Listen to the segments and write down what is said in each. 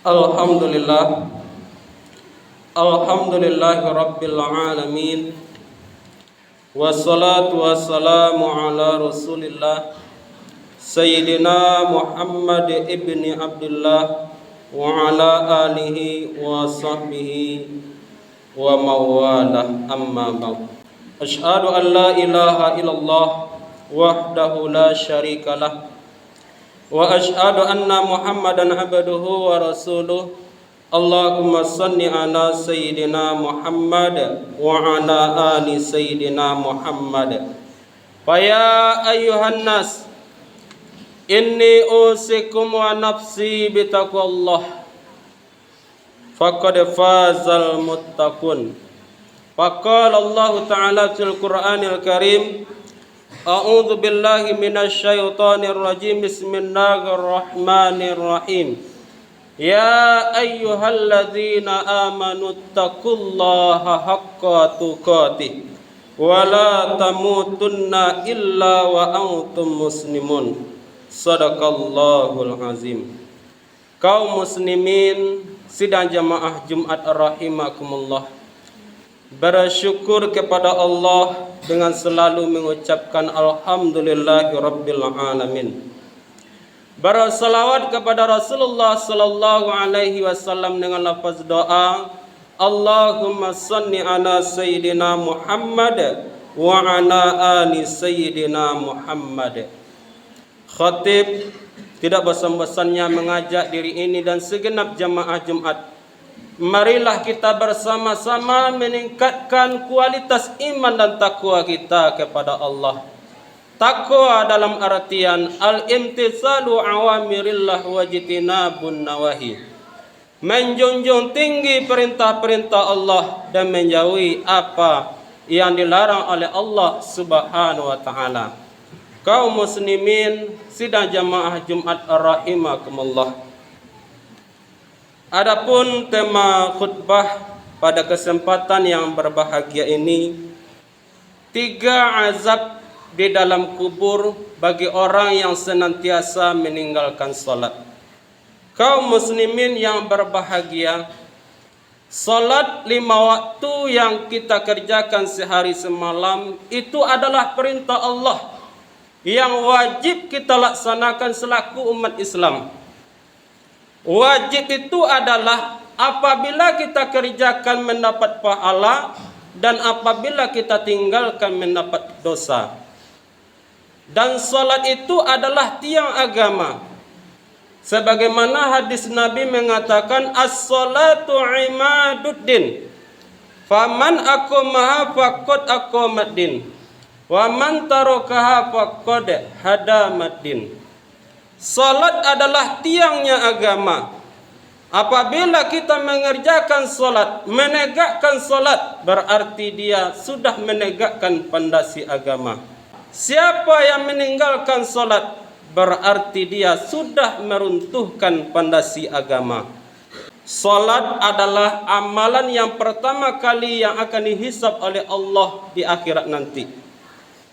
Alhamdulillah, Alhamdulillahi Rabbil Alamin. Wassalatu wassalamu ala Rasulillah Sayyidina Muhammad ibni Abdullah wa ala alihi wa sahbihi wa mawalah, amma ba'd. Asyhadu an la ilaha illallah wahdahu la syarikalah wa asyhadu anna Muhammadan abduhu wa rasuluh. Allahumma salli ala Sayyidina Muhammad wa ala ali Sayyidina Muhammad. Faya ayyuhan nas, inni usikum wa nafsi bitaqwallah, faqad fazal muttaqun. Faqala Allah Ta'ala fil Qur'anil Karim, a'udzu billahi minasy syaithanir rajim, bismillahirrahmanirrahim. Ya ayyuhalladzina amanu taqullaha haqqa tuqatih wa la tamutunna illa wa antum muslimun. Sadaqallahul azim. Kaum muslimin sidang jamaah Jumat rahimakumullah, bersyukur kepada Allah dengan selalu mengucapkan alhamdulillahi rabbil alamin. Bersalawat kepada Rasulullah sallallahu alaihi wasallam dengan lafaz doa, Allahumma salli ala Sayyidina Muhammad wa ala ali Sayyidina Muhammad. Khatib tidak bosan-bosannya mengajak diri ini dan segenap jamaah Jumat, marilah kita bersama-sama meningkatkan kualitas iman dan takwa kita kepada Allah. Takwa dalam artian al-imtithalu awamirillah wa jitinabun nawahi, menjunjung tinggi perintah-perintah Allah dan menjauhi apa yang dilarang oleh Allah Subhanahu wa taala. Kaum muslimin sidang jamaah Jumat rahimakumullah. Adapun tema khutbah pada kesempatan yang berbahagia ini, 3 azab di dalam kubur bagi orang yang senantiasa meninggalkan salat. Kaum muslimin yang berbahagia, salat 5 waktu yang kita kerjakan sehari semalam itu adalah perintah Allah yang wajib kita laksanakan selaku umat Islam. Wajib itu adalah apabila kita kerjakan mendapat pahala dan apabila kita tinggalkan mendapat dosa. Dan salat itu adalah tiang agama. Sebagaimana hadis Nabi mengatakan, as-salatu imaduddin, faman aqamaha faqad aqamaddin, wa man tarakaha faqad hadamaddin. Salat adalah tiangnya agama. Apabila kita mengerjakan salat, menegakkan salat, berarti dia sudah menegakkan pondasi agama. Siapa yang meninggalkan salat, berarti dia sudah meruntuhkan pondasi agama. Salat adalah amalan yang pertama kali yang akan dihisab oleh Allah di akhirat nanti.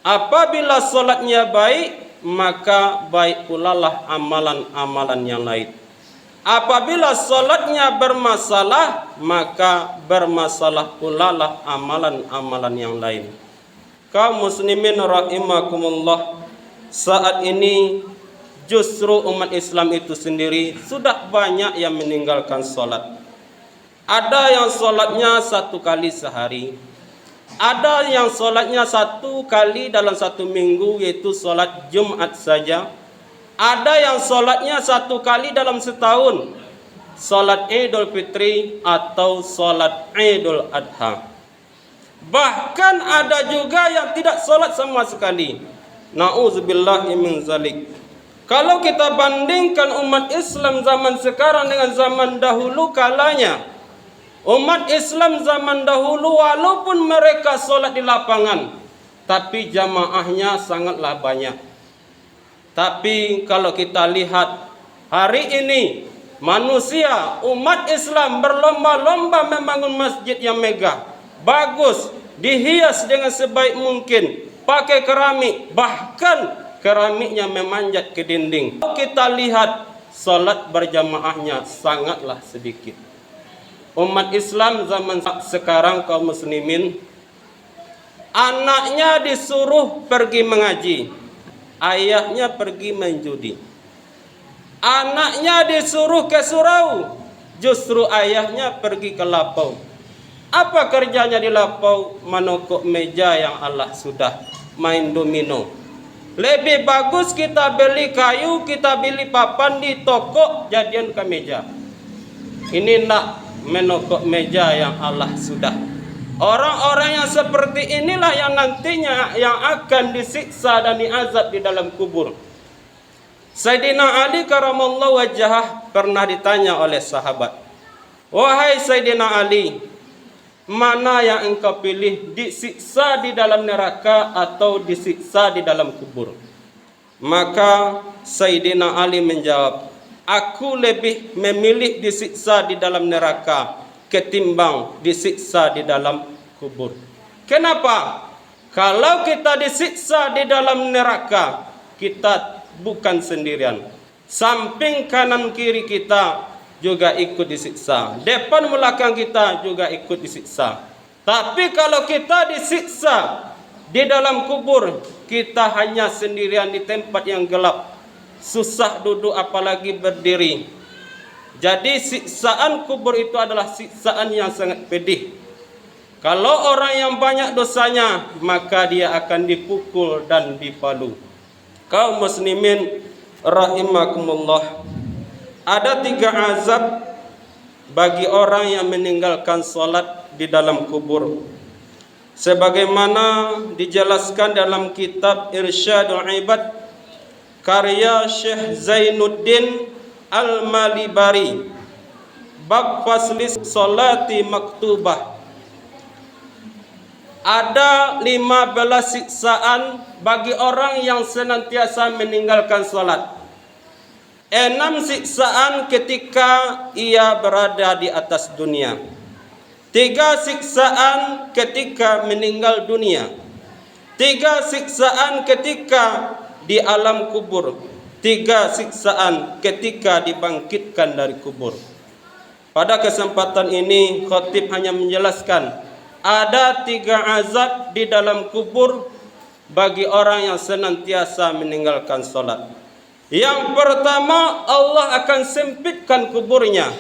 Apabila salatnya baik, maka baik pula lah amalan-amalan yang lain. Apabila salatnya bermasalah, maka bermasalah pula lah amalan-amalan yang lain. Kaum muslimin rahimakumullah, saat ini justru umat Islam itu sendiri sudah banyak yang meninggalkan salat. Ada yang salatnya 1 kali sehari, ada yang salatnya 1 kali dalam 1 minggu, yaitu salat Jumat saja. Ada yang salatnya 1 kali dalam setahun, salat Idul Fitri atau salat Idul Adha. Bahkan ada juga yang tidak salat sama sekali. Na'udzubillahi min zalik. Kalau kita bandingkan umat Islam zaman sekarang dengan zaman dahulu kalanya, umat Islam zaman dahulu walaupun mereka salat di lapangan, tapi jamaahnya sangatlah banyak. Tapi kalau kita lihat hari ini, manusia, umat Islam berlomba-lomba membangun masjid yang megah, bagus, dihias dengan sebaik mungkin, pakai keramik, bahkan keramiknya memanjat ke dinding. Kita lihat solat berjamaahnya sangatlah sedikit. Umat Islam zaman sekarang, kaum muslimin, anaknya disuruh pergi mengaji, ayahnya pergi main judi. Anaknya disuruh ke surau, justru ayahnya pergi ke lapau. Apa kerjanya di lapau? Menokok meja yang Allah sudah, main domino. Lebih bagus kita beli kayu, kita beli papan di toko, jadian ke meja. Ini nak menokok meja yang Allah sudah. Orang-orang yang seperti inilah yang nantinya yang akan disiksa dan diazab di dalam kubur. Sayyidina Ali karamallahu wajhah pernah ditanya oleh sahabat, "Wahai Sayyidina Ali, mana yang engkau pilih, disiksa di dalam neraka atau disiksa di dalam kubur?" Maka Sayyidina Ali menjawab, "Aku lebih memilih disiksa di dalam neraka ketimbang disiksa di dalam kubur." Kenapa? Kalau kita disiksa di dalam neraka, kita bukan sendirian. Samping kanan kiri kita juga ikut disiksa. Depan belakang kita juga ikut disiksa. Tapi kalau kita disiksa di dalam kubur, kita hanya sendirian di tempat yang gelap. Susah duduk apalagi berdiri. Jadi siksaan kubur itu adalah siksaan yang sangat pedih. Kalau orang yang banyak dosanya, maka dia akan dipukul dan dipalu. Kaum muslimin rahimakumullah, ada 3 azab bagi orang yang meninggalkan solat di dalam kubur. Sebagaimana dijelaskan dalam kitab Irsyadul Ibad karya Syekh Zainuddin Al-Malibari, bab faslis solati maktubah. Ada 15 siksaan bagi orang yang senantiasa meninggalkan solat. 6 siksaan ketika ia berada di atas dunia. 3 siksaan ketika meninggal dunia. 3 siksaan ketika di alam kubur. 3 siksaan ketika dibangkitkan dari kubur. Pada kesempatan ini khatib hanya menjelaskan ada 3 azab di dalam kubur bagi orang yang senantiasa meninggalkan solat. Yang pertama, Allah akan sempitkan kuburnya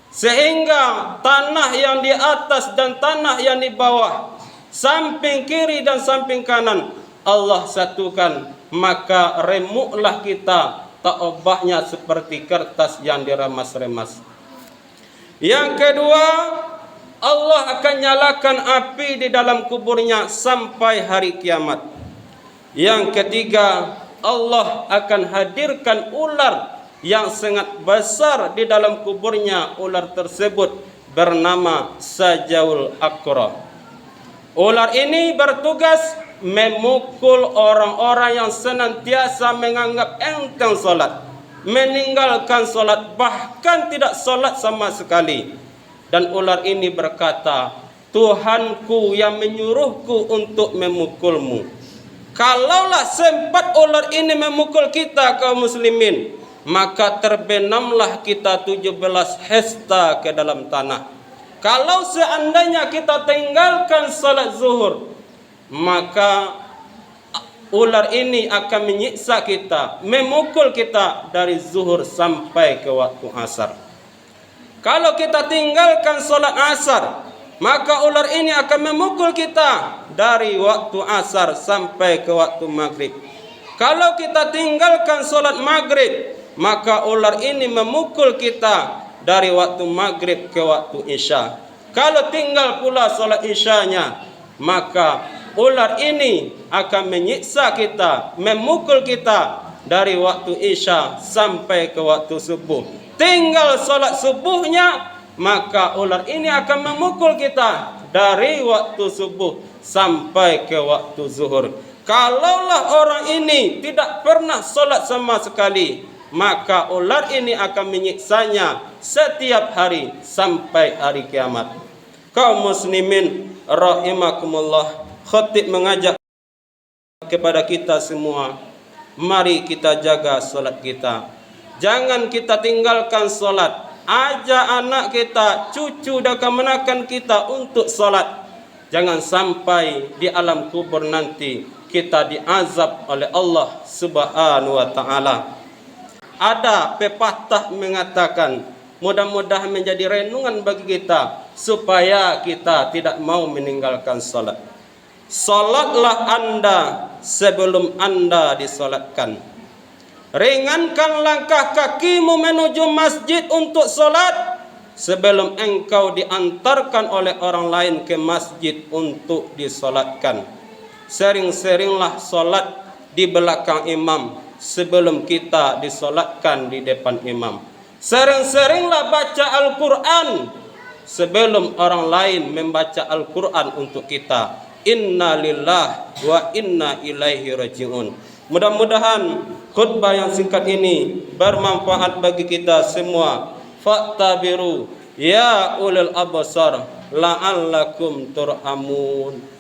sehingga tanah yang di atas dan tanah yang di bawah, samping kiri dan samping kanan, Allah satukan. Maka remuklah kita, tak obahnya seperti kertas yang diremas-remas. Yang kedua, Allah akan nyalakan api di dalam kuburnya sampai hari kiamat. Yang ketiga, Allah akan hadirkan ular yang sangat besar di dalam kuburnya. Ular tersebut bernama Sajaul Aqra. Ular ini bertugas memukul orang-orang yang senantiasa menganggap enteng solat, meninggalkan solat, bahkan tidak solat sama sekali. Dan ular ini berkata, "Tuhanku yang menyuruhku untuk memukulmu." Kalaulah sempat ular ini memukul kita kaum muslimin, maka terbenamlah kita 17 hektar ke dalam tanah. Kalau seandainya kita tinggalkan salat zuhur, maka ular ini akan menyiksa kita, memukul kita dari zuhur sampai ke waktu asar. Kalau kita tinggalkan solat asar, maka ular ini akan memukul kita dari waktu asar sampai ke waktu maghrib. Kalau kita tinggalkan solat maghrib, maka ular ini memukul kita dari waktu maghrib ke waktu isya. Kalau tinggal pula solat isyanya, maka ular ini akan menyiksa kita, memukul kita dari waktu isya sampai ke waktu subuh. Tinggal solat subuhnya, maka ular ini akan memukul kita dari waktu subuh sampai ke waktu zuhur. Kalaulah orang ini tidak pernah solat sama sekali, maka ular ini akan menyiksanya setiap hari sampai hari kiamat. Kaum muslimin rahimakumullah, khatib mengajak kepada kita semua, mari kita jaga solat kita. Jangan kita tinggalkan solat. Ajak anak kita, cucu dan kemenakan kita untuk solat. Jangan sampai di alam kubur nanti kita diazab oleh Allah Subhanahu wa taala. Ada pepatah mengatakan, mudah-mudahan menjadi renungan bagi kita supaya kita tidak mau meninggalkan salat. Salatlah Anda sebelum Anda disolatkan. Ringankan langkah kakimu menuju masjid untuk salat sebelum engkau diantarkan oleh orang lain ke masjid untuk disolatkan. Sering-seringlah solat di belakang imam sebelum kita disolatkan di depan imam. Sering-seringlah baca Al-Quran sebelum orang lain membaca Al-Quran untuk kita. Inna lillahi wa inna ilaihi raji'un. Mudah-mudahan khutbah yang singkat ini bermanfaat bagi kita semua. Fa'tabiru ya ulil absar la'allakum turhamun.